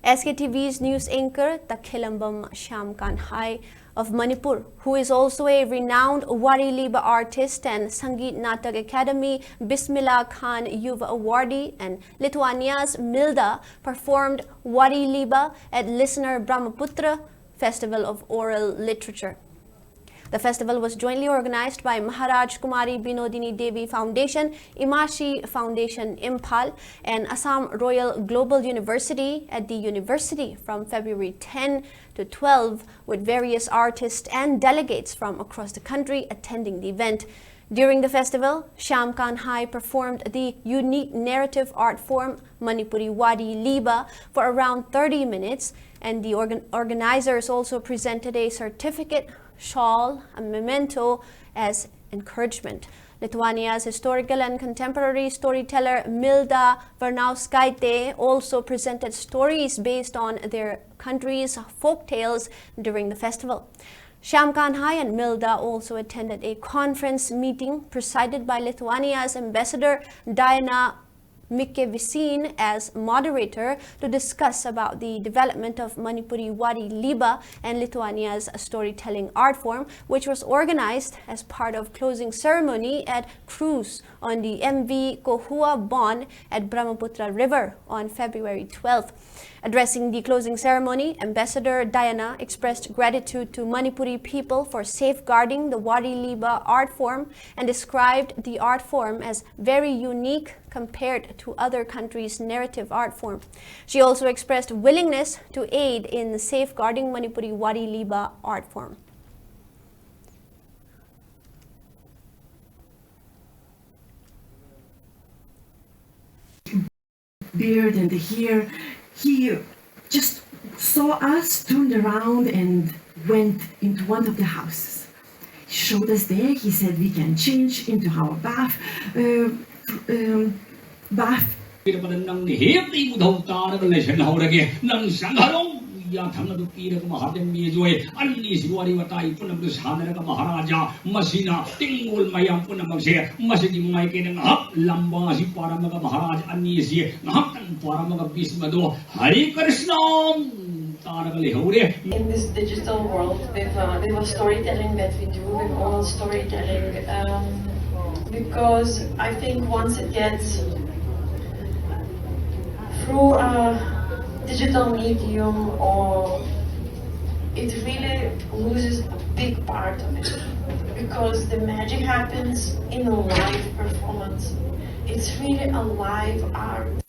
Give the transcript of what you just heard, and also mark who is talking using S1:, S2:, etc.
S1: Sktv'S news anchor Takhilambam Shyamkanhai of Manipur, who is also a renowned Waree Leeba artist and Sangeet Natak Academy Bismillah Khan Yuva Awardee, and Lithuania's Milda performed Waree Leeba at Listener Brahmaputra Festival of Oral Literature. The festival was jointly organized by Maharaj Kumari Binodini Devi Foundation, Imashi Foundation Imphal, and Assam Royal Global University at the university from February 10 to 12, with various artists and delegates from across the country attending the event. During the festival, Shyamkanhai performed the unique narrative art form Manipuri Waree Leeba for around 30 minutes, and the organizers also presented a certificate, shawl, and memento as encouragement. Lithuania's historical and contemporary storyteller Milda Varnauskaitė also presented stories based on their country's folk tales during the festival. Shyamkanhai and Milda also attended a conference meeting presided by Lithuania's ambassador Diana Mikkevisin as moderator to discuss about the development of Manipuri Waree Leeba and Lithuania's storytelling art form, which was organized as part of closing ceremony at cruise on the MV Kohua Bon at Brahmaputra River on February 12th. Addressing the closing ceremony, Ambassador Diana expressed gratitude to Manipuri people for safeguarding the Waree Leeba art form and described the art form as very unique compared to other countries' narrative art form. She also expressed willingness to aid in safeguarding Manipuri Waree Leeba art form.
S2: Beard and the hair, he just saw us, turned around and went into one of the houses. He showed us there, he said we can change into our bath.
S3: Ya thang du ki ra mahadem mi joy anni siwari watai punam du sanara ka maharaja masina tingul mayam punam se masini mai ke ngap lamba si parama ka maharaj anni si ngap tan parama ka bismado Hare Krishna tarakale hore.
S4: In this digital world with storytelling that we do, with oral storytelling, because I think once it gets through digital medium, or it really loses a big part of it, because the magic happens in a live performance. It's really a live art.